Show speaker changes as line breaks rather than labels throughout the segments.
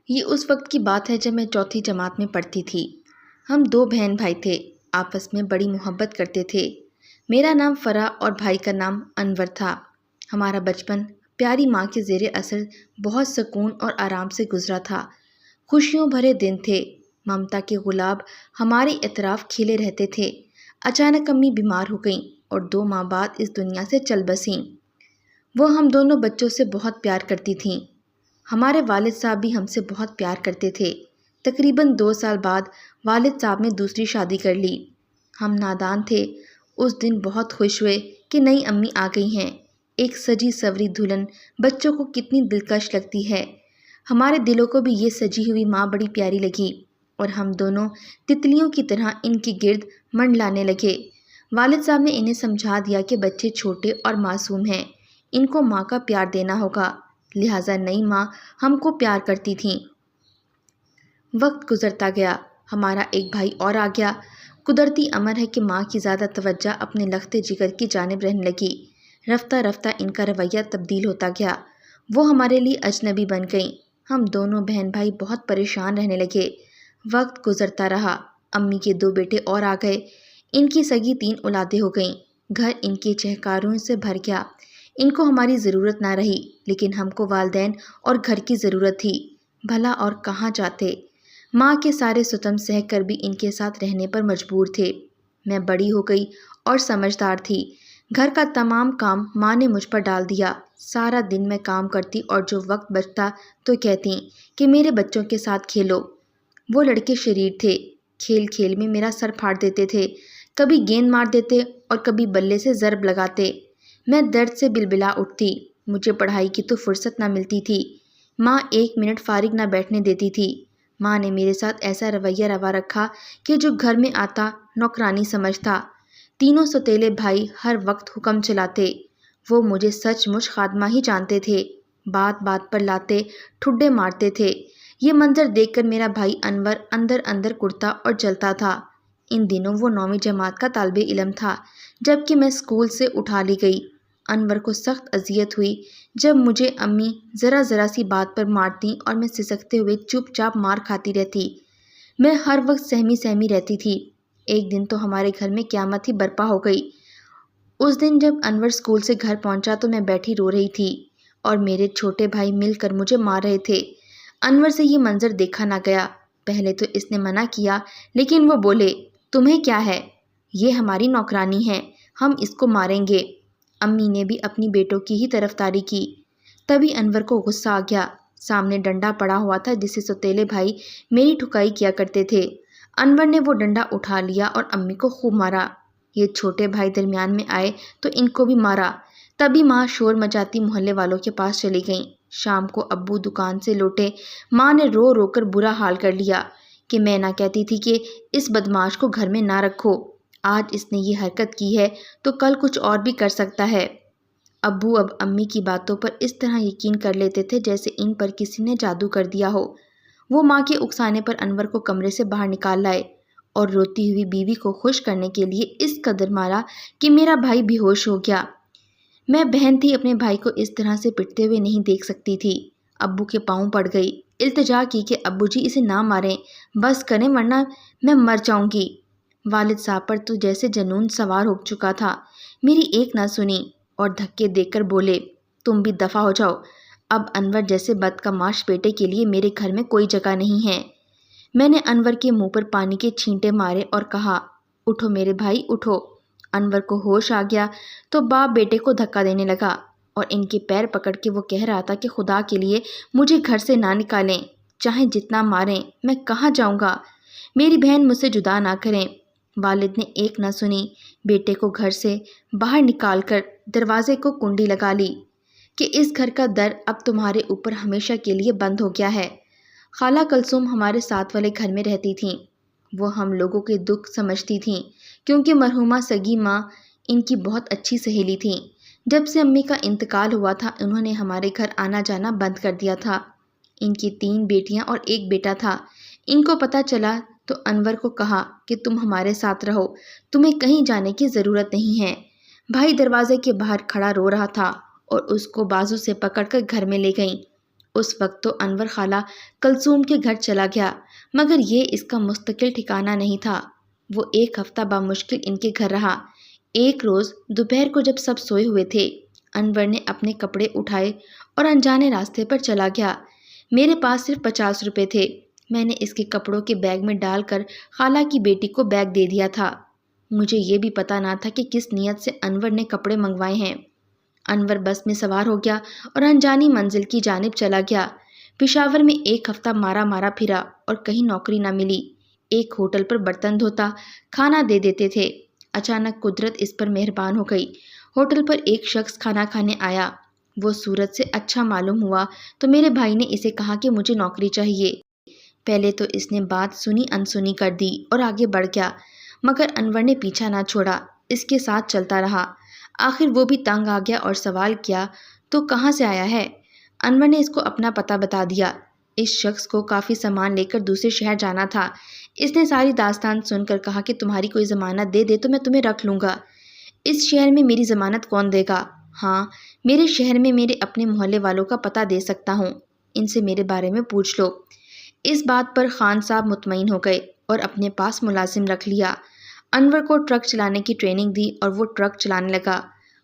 یہ اس وقت کی بات ہے جب میں چوتھی جماعت میں پڑھتی تھی۔ ہم 2 بہن بھائی تھے، آپس میں بڑی محبت کرتے تھے۔ میرا نام فرح اور بھائی کا نام انور تھا۔ ہمارا بچپن پیاری ماں کے زیر اثر بہت سکون اور آرام سے گزرا تھا۔ خوشیوں بھرے دن تھے، ممتا کے گلاب ہمارے اطراف کھلے رہتے تھے۔ اچانک امی بیمار ہو گئیں اور 2 ماہ بعد اس دنیا سے چل بسیں۔ وہ ہم دونوں بچوں سے بہت پیار کرتی تھیں۔ ہمارے والد صاحب بھی ہم سے بہت پیار کرتے تھے۔ تقریباً 2 سال بعد والد صاحب نے دوسری شادی کر لی۔ ہم نادان تھے، اس دن بہت خوش ہوئے کہ نئی امی آ گئی ہیں۔ ایک سجی سوری دلہن بچوں کو کتنی دلکش لگتی ہے۔ ہمارے دلوں کو بھی یہ سجی ہوئی ماں بڑی پیاری لگی اور ہم دونوں تتلیوں کی طرح ان کے گرد منڈلانے لگے۔ والد صاحب نے انہیں سمجھا دیا کہ بچے چھوٹے اور معصوم ہیں، ان کو ماں کا پیار دینا ہوگا، لہٰذا نئی ماں ہم کو پیار کرتی تھیں۔ وقت گزرتا گیا، ہمارا ایک بھائی اور آ گیا۔ قدرتی امر ہے کہ ماں کی زیادہ توجہ اپنے لختے جگر کی جانب رہنے لگی۔ رفتہ رفتہ ان کا رویہ تبدیل ہوتا گیا، وہ ہمارے لیے اجنبی بن گئیں۔ ہم دونوں بہن بھائی بہت پریشان رہنے لگے۔ وقت گزرتا رہا، امی کے 2 بیٹے اور آ گئے، ان کی سگی 3 اولادیں ہو گئیں۔ گھر ان کے چہکاروں سے بھر گیا۔ ان کو ہماری ضرورت نہ رہی، لیکن ہم کو والدین اور گھر کی ضرورت تھی۔ بھلا اور کہاں جاتے؟ ماں کے سارے ستم سہ کر بھی ان کے ساتھ رہنے پر مجبور تھے۔ میں بڑی ہو گئی اور سمجھدار تھی۔ گھر کا تمام کام ماں نے مجھ پر ڈال دیا۔ سارا دن میں کام کرتی اور جو وقت بچتا تو کہتی کہ میرے بچوں کے ساتھ کھیلو۔ وہ لڑکے شریر تھے، کھیل کھیل میں میرا سر پھاڑ دیتے تھے، کبھی گیند مار دیتے اور کبھی بلے سے ضرب لگاتے۔ میں درد سے بلبلا اٹھتی، مجھے پڑھائی کی تو فرصت نہ ملتی تھی۔ ماں 1 منٹ فارغ نہ بیٹھنے دیتی تھی۔ ماں نے میرے ساتھ ایسا رویہ روا رکھا کہ جو گھر میں آتا نوکرانی سمجھتا۔ تینوں سوتیلے بھائی ہر وقت حکم چلاتے، وہ مجھے سچ مچ خادمہ ہی جانتے تھے، بات بات پر لاتے ٹھڈے مارتے تھے۔ یہ منظر دیکھ کر میرا بھائی انور اندر اندر کڑتا اور جلتا تھا۔ ان دنوں وہ 9ویں جماعت کا طالب علم تھا جبکہ میں اسکول سے اٹھا لی گئی۔ انور کو سخت اذیت ہوئی جب مجھے امی ذرا ذرا سی بات پر مارتیں اور میں سسکتے ہوئے چپ چاپ مار کھاتی رہتی۔ میں ہر وقت سہمی سہمی رہتی تھی۔ ایک دن تو ہمارے گھر میں قیامت ہی برپا ہو گئی۔ اس دن جب انور اسکول سے گھر پہنچا تو میں بیٹھی رو رہی تھی اور میرے چھوٹے بھائی مل کر مجھے مار رہے تھے۔ انور سے یہ منظر دیکھا نہ گیا۔ پہلے تو اس نے منع کیا، لیکن وہ بولے، تمہیں کیا ہے؟ یہ ہماری نوکرانی ہے، ہم اس کو ماریں گے۔ امی نے بھی اپنی بیٹوں کی ہی طرفداری کی۔ تبھی انور کو غصہ آ گیا۔ سامنے ڈنڈا پڑا ہوا تھا جسے سوتیلے بھائی میری ٹھکائی کیا کرتے تھے۔ انور نے وہ ڈنڈا اٹھا لیا اور امی کو خوب مارا۔ یہ چھوٹے بھائی درمیان میں آئے تو ان کو بھی مارا۔ تبھی ماں شور مچاتی محلے والوں کے پاس چلی گئیں۔ شام کو ابو دکان سے لوٹے، ماں نے رو رو کر برا حال کر لیا کہ میں نہ کہتی تھی کہ اس بدمعاش کو گھر میں نہ رکھو، آج اس نے یہ حرکت کی ہے تو کل کچھ اور بھی کر سکتا ہے۔ ابو اب امی کی باتوں پر اس طرح یقین کر لیتے تھے جیسے ان پر کسی نے جادو کر دیا ہو۔ وہ ماں کے اکسانے پر انور کو کمرے سے باہر نکال لائے اور روتی ہوئی بیوی کو خوش کرنے کے لیے اس قدر مارا کہ میرا بھائی بے ہوش ہو گیا۔ میں بہن تھی، اپنے بھائی کو اس طرح سے پٹتے ہوئے نہیں دیکھ سکتی تھی۔ ابو کے پاؤں پڑ گئی، التجا کی کہ ابو جی اسے نہ ماریں، بس کریں ورنہ میں مر جاؤں گی۔ والد صاحب پر تو جیسے جنون سوار ہو چکا تھا، میری ایک نہ سنی اور دھکے دے کر بولے، تم بھی دفع ہو جاؤ، اب انور جیسے بد کا ماش بیٹے کے لیے میرے گھر میں کوئی جگہ نہیں ہے۔ میں نے انور کے منہ پر پانی کے چھینٹے مارے اور کہا، اٹھو میرے بھائی اٹھو۔ انور کو ہوش آ گیا تو باپ بیٹے کو دھکا دینے لگا اور ان کے پیر پکڑ کے وہ کہہ رہا تھا کہ خدا کے لیے مجھے گھر سے نہ نکالیں، چاہے جتنا ماریں، میں کہاں جاؤں گا، میری بہن مجھ سے جدا نہ کریں۔ والد نے ایک نہ سنی، بیٹے کو گھر سے باہر نکال کر دروازے کو کنڈی لگا لی کہ اس گھر کا در اب تمہارے اوپر ہمیشہ کے لیے بند ہو گیا ہے۔ خالہ کلثوم ہمارے ساتھ والے گھر میں رہتی تھیں۔ وہ ہم لوگوں کے دکھ سمجھتی تھیں کیونکہ مرحومہ سگی ماں ان کی بہت اچھی سہیلی تھیں۔ جب سے امی کا انتقال ہوا تھا انہوں نے ہمارے گھر آنا جانا بند کر دیا تھا۔ ان کی 3 بیٹیاں اور 1 بیٹا تھا۔ ان کو پتہ چلا تو انور کو کہا کہ تم ہمارے ساتھ رہو، تمہیں کہیں جانے کی ضرورت نہیں ہے۔ بھائی دروازے کے باہر کھڑا رو رہا تھا اور اس کو بازو سے پکڑ کر گھر میں لے گئیں اس وقت تو انور خالہ کلثوم کے گھر چلا گیا، مگر یہ اس کا مستقل ٹھکانہ نہیں تھا۔ وہ ایک ہفتہ بامشکل ان کے گھر رہا۔ ایک روز دوپہر کو جب سب سوئے ہوئے تھے، انور نے اپنے کپڑے اٹھائے اور انجانے راستے پر چلا گیا۔ میرے پاس صرف 50 روپے تھے۔ میں نے اس کے کپڑوں کے بیگ میں ڈال کر خالہ کی بیٹی کو بیگ دے دیا تھا۔ مجھے یہ بھی پتہ نہ تھا کہ کس نیت سے انور نے کپڑے منگوائے ہیں۔ انور بس میں سوار ہو گیا اور انجانی منزل کی جانب چلا گیا۔ پشاور میں ایک ہفتہ مارا مارا پھرا اور کہیں نوکری نہ ملی۔ ایک ہوٹل پر برتن دھوتا، کھانا دے دیتے تھے۔ اچانک قدرت اس پر مہربان ہو گئی۔ ہوٹل پر ایک شخص کھانا کھانے آیا۔ وہ صورت سے اچھا معلوم ہوا تو میرے بھائی نے اسے کہا کہ مجھے نوکری چاہیے۔ پہلے تو اس نے بات سنی انسنی کر دی اور آگے بڑھ گیا، مگر انور نے پیچھا نہ چھوڑا، اس کے ساتھ چلتا رہا۔ آخر وہ بھی تنگ آ گیا اور سوال کیا، تو کہاں سے آیا ہے؟ انور نے اس کو اپنا پتہ بتا دیا۔ اس شخص کو کافی سامان لے کر دوسرے شہر جانا تھا۔ اس نے ساری داستان سن کر کہا کہ تمہاری کوئی ضمانت دے دے تو میں تمہیں رکھ لوں گا۔ اس شہر میں میری ضمانت کون دے گا؟ ہاں، میرے شہر میں میرے اپنے محلے والوں کا پتہ دے سکتا ہوں، ان سے میرے بارے میں پوچھ لو۔ اس بات پر خان صاحب مطمئن ہو گئے اور اپنے پاس ملازم رکھ لیا۔ انور کو ٹرک چلانے کی ٹریننگ دی اور وہ ٹرک چلانے لگا۔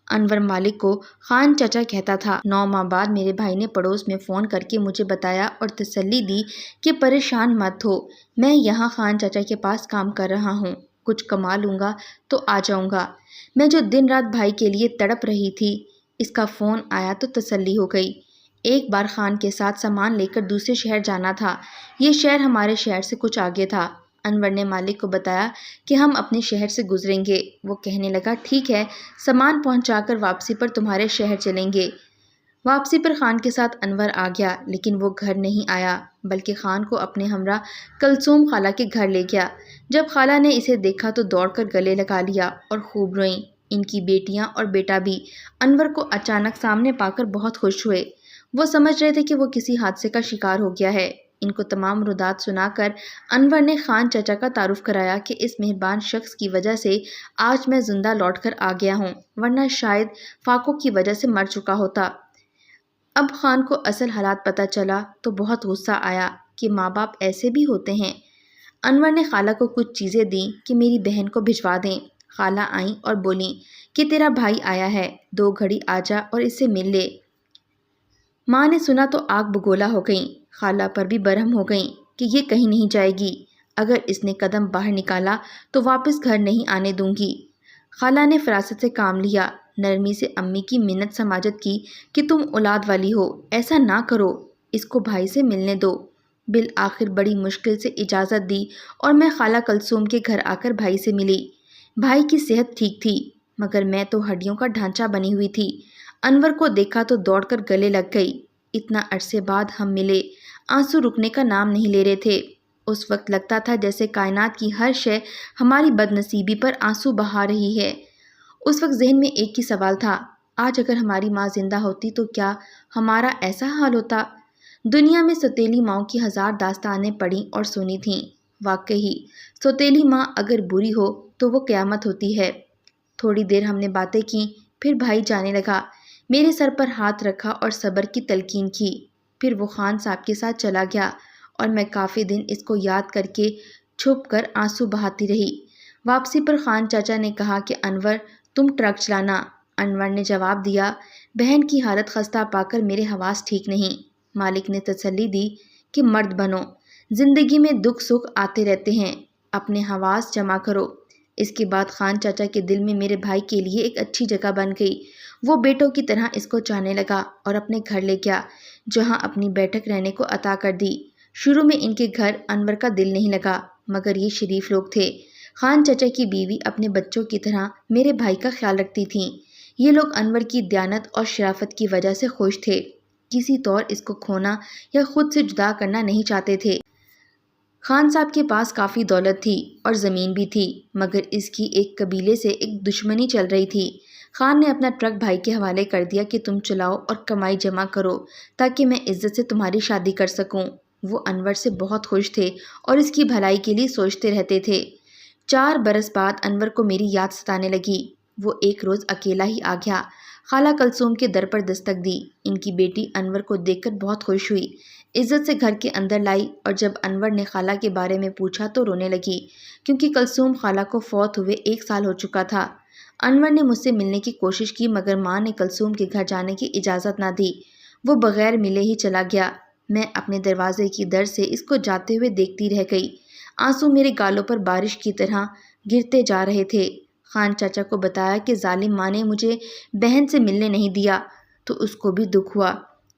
انور مالک کو خان چچا کہتا تھا۔ 9 ماہ بعد میرے بھائی نے پڑوس میں فون کر کے مجھے بتایا اور تسلی دی کہ پریشان مت ہو، میں یہاں خان چچا کے پاس کام کر رہا ہوں، کچھ کما لوں گا تو آ جاؤں گا۔ میں جو دن رات بھائی کے لیے تڑپ رہی تھی، اس کا فون آیا تو تسلی ہو گئی۔ ایک بار خان کے ساتھ سامان لے کر دوسرے شہر جانا تھا۔ یہ شہر ہمارے شہر سے کچھ آگے تھا۔ انور نے مالک کو بتایا کہ ہم اپنے شہر سے گزریں گے۔ وہ کہنے لگا ٹھیک ہے، سامان پہنچا کر واپسی پر تمہارے شہر چلیں گے۔ واپسی پر خان کے ساتھ انور آ گیا، لیکن وہ گھر نہیں آیا، بلکہ خان کو اپنے ہمراہ کلثوم خالہ کے گھر لے گیا۔ جب خالہ نے اسے دیکھا تو دوڑ کر گلے لگا لیا اور خوب روئیں۔ ان کی بیٹیاں اور بیٹا بھی انور کو اچانک سامنے پا کر بہت خوش ہوئے۔ وہ سمجھ رہے تھے کہ وہ کسی حادثے کا شکار ہو گیا ہے۔ ان کو تمام رودات سنا کر انور نے خان چچا کا تعارف کرایا کہ اس مہربان شخص کی وجہ سے آج میں زندہ لوٹ کر آ گیا ہوں، ورنہ شاید فاقوں کی وجہ سے مر چکا ہوتا۔ اب خان کو اصل حالات پتہ چلا تو بہت غصہ آیا کہ ماں باپ ایسے بھی ہوتے ہیں۔ انور نے خالہ کو کچھ چیزیں دیں کہ میری بہن کو بھجوا دیں۔ خالہ آئیں اور بولیں کہ تیرا بھائی آیا ہے، 2 گھڑی آ جا اور اس سے مل لے۔ ماں نے سنا تو آگ بگولا ہو گئیں۔ خالہ پر بھی برہم ہو گئیں کہ یہ کہیں نہیں جائے گی، اگر اس نے قدم باہر نکالا تو واپس گھر نہیں آنے دوں گی۔ خالہ نے فراست سے کام لیا، نرمی سے امی کی منت سماجت کی کہ تم اولاد والی ہو، ایسا نہ کرو، اس کو بھائی سے ملنے دو۔ بالآخر بڑی مشکل سے اجازت دی اور میں خالہ کلثوم کے گھر آ کر بھائی سے ملی۔ بھائی کی صحت ٹھیک تھی، مگر میں تو ہڈیوں کا ڈھانچہ بنی ہوئی تھی۔ انور کو دیکھا تو دوڑ کر گلے لگ گئی۔ اتنا عرصے بعد ہم ملے، آنسو رکنے کا نام نہیں لے رہے تھے۔ اس وقت لگتا تھا جیسے کائنات کی ہر شے ہماری بد نصیبی پر آنسو بہا رہی ہے۔ اس وقت ذہن میں ایک ہی سوال تھا، آج اگر ہماری ماں زندہ ہوتی تو کیا ہمارا ایسا حال ہوتا؟ دنیا میں سوتیلی ماؤں کی 1000 داستانیں پڑھی اور سنی تھیں۔ واقعی سوتیلی ماں اگر بری ہو تو وہ قیامت ہوتی ہے۔ تھوڑی دیر ہم نے باتیں کیں، پھر بھائی جانے لگا۔ میرے سر پر ہاتھ رکھا اور صبر کی تلقین کی، پھر وہ خان صاحب کے ساتھ چلا گیا اور میں کافی دن اس کو یاد کر کے چھپ کر آنسو بہاتی رہی۔ واپسی پر خان چاچا نے کہا کہ انور تم ٹرک چلانا۔ انور نے جواب دیا، بہن کی حالت خستہ پا کر میرے حواس ٹھیک نہیں۔ مالک نے تسلی دی کہ مرد بنو، زندگی میں دکھ سکھ آتے رہتے ہیں، اپنے حواس جمع کرو۔ اس کے بعد خان چاچا کے دل میں میرے بھائی کے لیے ایک اچھی جگہ بن گئی۔ وہ بیٹوں کی طرح اس کو چاہنے لگا اور اپنے گھر لے گیا، جہاں اپنی بیٹھک رہنے کو عطا کر دی۔ شروع میں ان کے گھر انور کا دل نہیں لگا، مگر یہ شریف لوگ تھے۔ خان چچا کی بیوی اپنے بچوں کی طرح میرے بھائی کا خیال رکھتی تھیں۔ یہ لوگ انور کی دیانت اور شرافت کی وجہ سے خوش تھے، کسی طور اس کو کھونا یا خود سے جدا کرنا نہیں چاہتے تھے۔ خان صاحب کے پاس کافی دولت تھی اور زمین بھی تھی، مگر اس کی ایک قبیلے سے ایک دشمنی چل رہی تھی۔ خان نے اپنا ٹرک بھائی کے حوالے کر دیا کہ تم چلاؤ اور کمائی جمع کرو تاکہ میں عزت سے تمہاری شادی کر سکوں۔ وہ انور سے بہت خوش تھے اور اس کی بھلائی کے لیے سوچتے رہتے تھے۔ 4 برس بعد انور کو میری یاد ستانے لگی۔ وہ ایک روز اکیلا ہی آ گیا۔ خالہ کلثوم کے در پر دستک دی۔ ان کی بیٹی انور کو دیکھ کر بہت خوش ہوئی، عزت سے گھر کے اندر لائی، اور جب انور نے خالہ کے بارے میں پوچھا تو رونے لگی، کیونکہ کلثوم خالہ کو فوت ہوئے 1 سال ہو چکا تھا۔ انور نے مجھ سے ملنے کی کوشش کی، مگر ماں نے کلثوم کے گھر جانے کی اجازت نہ دی۔ وہ بغیر ملے ہی چلا گیا۔ میں اپنے دروازے کی در سے اس کو جاتے ہوئے دیکھتی رہ گئی۔ آنسو میرے گالوں پر بارش کی طرح گرتے جا رہے تھے۔ خان چاچا کو بتایا کہ ظالم ماں نے مجھے بہن سے ملنے نہیں دیا، تو اس کو بھی دکھ ہوا۔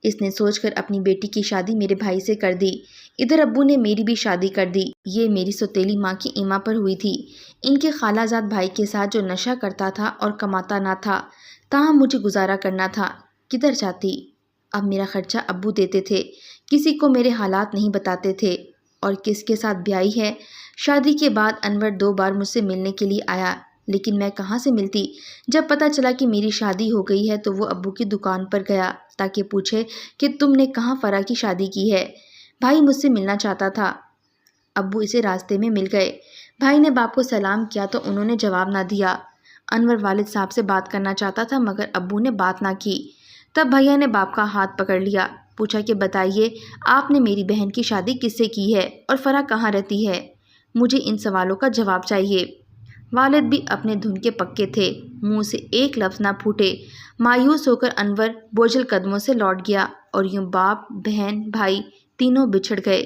اس نے سوچ کر اپنی بیٹی کی شادی میرے بھائی سے کر دی۔ ادھر ابو نے میری بھی شادی کر دی۔ یہ میری سوتیلی ماں کی ایما پر ہوئی تھی، ان کے خالہ زاد بھائی کے ساتھ جو نشہ کرتا تھا اور کماتا نہ تھا، تاہم مجھے گزارا کرنا تھا۔ کدھر جاتی؟ اب میرا خرچہ ابو دیتے تھے، کسی کو میرے حالات نہیں بتاتے تھے۔ اور کس کے ساتھ بیاہی ہے؟ شادی کے بعد انور 2 بار مجھ سے ملنے کے لیے آیا، لیکن میں کہاں سے ملتی؟ جب پتہ چلا کہ میری شادی ہو گئی ہے تو وہ ابو کی دکان پر گیا تاکہ پوچھے کہ تم نے کہاں فرا کی شادی کی ہے۔ بھائی مجھ سے ملنا چاہتا تھا، ابو اسے راستے میں مل گئے۔ بھائی نے باپ کو سلام کیا تو انہوں نے جواب نہ دیا۔ انور والد صاحب سے بات کرنا چاہتا تھا، مگر ابو نے بات نہ کی۔ تب بھیا نے باپ کا ہاتھ پکڑ لیا، پوچھا کہ بتائیے آپ نے میری بہن کی شادی کس سے کی ہے اور فرا کہاں رہتی ہے؟ مجھے ان سوالوں کا جواب چاہیے۔ والد بھی اپنے دھن کے پکے تھے، منہ سے ایک لفظ نہ پھوٹے۔ مایوس ہو کر انور بوجھل قدموں سے لوٹ گیا، اور یوں باپ، بہن، بھائی تینوں بچھڑ گئے۔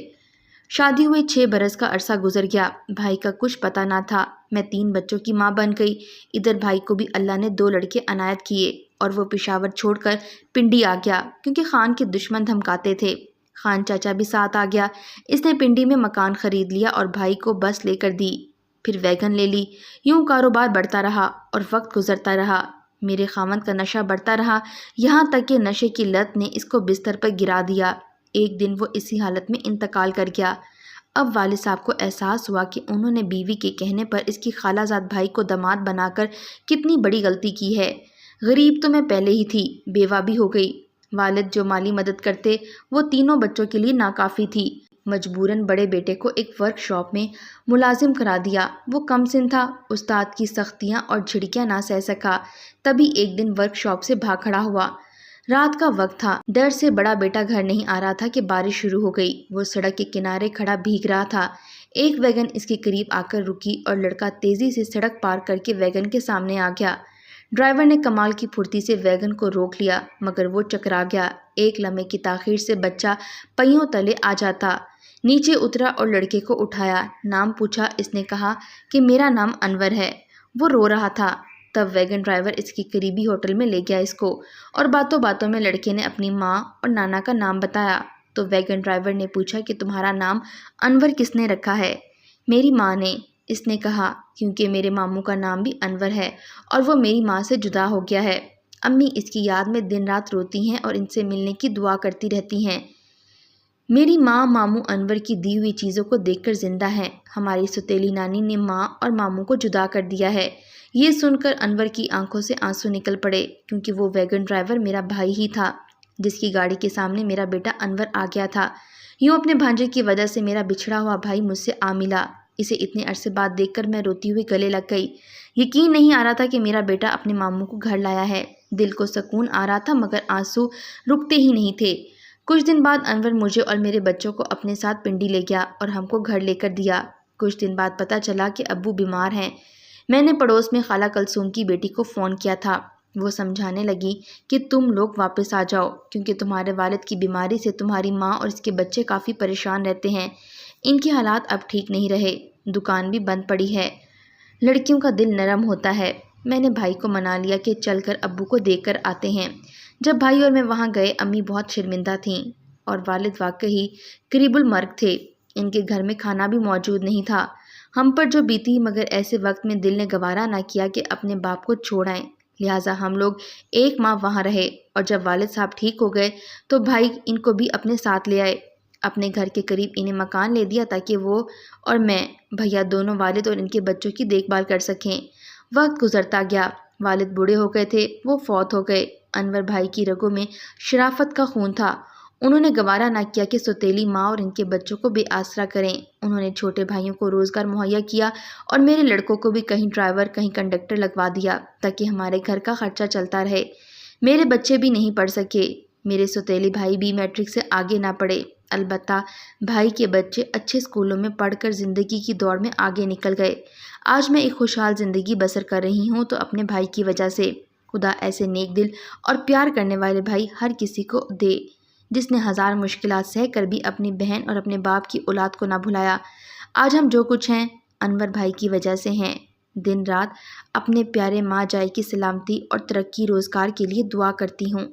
شادی ہوئے 6 برس کا عرصہ گزر گیا۔ بھائی کا کچھ پتہ نہ تھا۔ میں 3 بچوں کی ماں بن گئی۔ ادھر بھائی کو بھی اللہ نے 2 لڑکے عنایت کیے، اور وہ پشاور چھوڑ کر پنڈی آ گیا، کیونکہ خان کے دشمن دھمکاتے تھے۔ خان چاچا بھی ساتھ آ گیا۔ اس نے پنڈی میں مکان خرید لیا اور بھائی کو بس لے کر دی، پھر ویگن لے لی۔ یوں کاروبار بڑھتا رہا اور وقت گزرتا رہا۔ میرے خاوند کا نشہ بڑھتا رہا، یہاں تک کہ نشے کی لت نے اس کو بستر پر گرا دیا۔ ایک دن وہ اسی حالت میں انتقال کر گیا۔ اب والد صاحب کو احساس ہوا کہ انہوں نے بیوی کے کہنے پر اس کی خالہ زاد بھائی کو داماد بنا کر کتنی بڑی غلطی کی ہے۔ غریب تو میں پہلے ہی تھی، بیوہ بھی ہو گئی۔ والد جو مالی مدد کرتے وہ تینوں بچوں کے لیے ناکافی تھی۔ مجبوراً بڑے بیٹے کو ایک ورک شاپ میں ملازم کرا دیا۔ وہ کم سن تھا، استاد کی سختیاں اور جھڑکیاں نہ سہ سکا، تبھی ایک دن ورک شاپ سے بھاگ کھڑا ہوا۔ رات کا وقت تھا، ڈر سے بڑا بیٹا گھر نہیں آ رہا تھا کہ بارش شروع ہو گئی۔ وہ سڑک کے کنارے کھڑا بھیگ رہا تھا۔ ایک ویگن اس کے قریب آ کر رکی اور لڑکا تیزی سے سڑک پار کر کے ویگن کے سامنے آ گیا۔ ڈرائیور نے کمال کی پھرتی سے ویگن کو روک لیا، مگر وہ چکرا گیا۔ ایک لمحے کی تاخیر سے بچہ پہیوں تلے آ جاتا۔ نیچے اترا اور لڑکے کو اٹھایا۔ نام پوچھا، اس نے کہا کہ میرا نام انور ہے۔ وہ رو رہا تھا۔ تب ویگن ڈرائیور اس کی قریبی ہوٹل میں لے گیا اس کو، اور باتوں باتوں میں لڑکے نے اپنی ماں اور نانا کا نام بتایا۔ تو ویگن ڈرائیور نے پوچھا کہ تمہارا نام انور کس نے رکھا ہے؟ میری ماں نے، اس نے کہا، کیونکہ میرے ماموں کا نام بھی انور ہے اور وہ میری ماں سے جدا ہو گیا ہے۔ امی اس کی یاد میں دن رات روتی ہیں اور ان سے ملنے کی دعا کرتی رہتی ہیں۔ میری ماں ماموں انور کی دی ہوئی چیزوں کو دیکھ کر زندہ ہے۔ ہماری سوتیلی نانی نے ماں اور ماموں کو جدا کر دیا ہے۔ یہ سن کر انور کی آنکھوں سے آنسو نکل پڑے، کیونکہ وہ ویگن ڈرائیور میرا بھائی ہی تھا، جس کی گاڑی کے سامنے میرا بیٹا انور آ گیا تھا۔ یوں اپنے بھانجے کی وجہ سے میرا بچھڑا ہوا بھائی مجھ سے آ ملا۔ اسے اتنے عرصے بعد دیکھ کر میں روتی ہوئی گلے لگ گئی۔ یقین نہیں آ رہا تھا کہ میرا بیٹا اپنے ماموں کو گھر لایا ہے۔ دل کو سکون آ رہا تھا، مگر آنسو رکتے ہی نہیں تھے۔ کچھ دن بعد انور مجھے اور میرے بچوں کو اپنے ساتھ پنڈی لے گیا اور ہم کو گھر لے کر دیا۔ کچھ دن بعد پتہ چلا کہ ابو بیمار ہیں۔ میں نے پڑوس میں خالہ کلثوم کی بیٹی کو فون کیا تھا۔ وہ سمجھانے لگی کہ تم لوگ واپس آ جاؤ، کیونکہ تمہارے والد کی بیماری سے تمہاری ماں اور اس کے بچے کافی پریشان رہتے ہیں۔ ان کے حالات اب ٹھیک نہیں رہے، دکان بھی بند پڑی ہے۔ لڑکیوں کا دل نرم ہوتا ہے۔ میں نے بھائی کو منا لیا کہ چل کر ابو کو دیکھ کر آتے ہیں۔ جب بھائی اور میں وہاں گئے، امی بہت شرمندہ تھیں اور والد واقعی قریب المرگ تھے۔ ان کے گھر میں کھانا بھی موجود نہیں تھا۔ ہم پر جو بیتی، مگر ایسے وقت میں دل نے گوارا نہ کیا کہ اپنے باپ کو چھوڑ آئیں، لہٰذا ہم لوگ 1 ماہ وہاں رہے، اور جب والد صاحب ٹھیک ہو گئے تو بھائی ان کو بھی اپنے ساتھ لے آئے۔ اپنے گھر کے قریب انہیں مکان لے دیا تاکہ وہ اور میں، بھیا دونوں والد اور ان کے بچوں کی دیکھ بھال کر سکیں۔ وقت گزرتا گیا، والد بوڑھے ہو گئے تھے، وہ فوت ہو گئے۔ انور بھائی کی رگوں میں شرافت کا خون تھا۔ انہوں نے گوارا نہ کیا کہ سوتیلی ماں اور ان کے بچوں کو بے آسرا کریں۔ انہوں نے چھوٹے بھائیوں کو روزگار مہیا کیا اور میرے لڑکوں کو بھی کہیں ڈرائیور کہیں کنڈکٹر لگوا دیا تاکہ ہمارے گھر کا خرچہ چلتا رہے۔ میرے بچے بھی نہیں پڑھ سکے، میرے سوتیلے بھائی بھی میٹرک سے آگے نہ پڑھے، البتہ بھائی کے بچے اچھے اسکولوں میں پڑھ کر زندگی کی دوڑ میں آگے نکل گئے۔ آج میں ایک خوشحال زندگی بسر کر رہی ہوں تو اپنے بھائی کی وجہ سے۔ خدا ایسے نیک دل اور پیار کرنے والے بھائی ہر کسی کو دے، جس نے ہزار مشکلات سہ کر بھی اپنی بہن اور اپنے باپ کی اولاد کو نہ بھلایا۔ آج ہم جو کچھ ہیں انور بھائی کی وجہ سے ہیں۔ دن رات اپنے پیارے ماں جائی کی سلامتی اور ترقی روزگار کے لیے دعا کرتی ہوں۔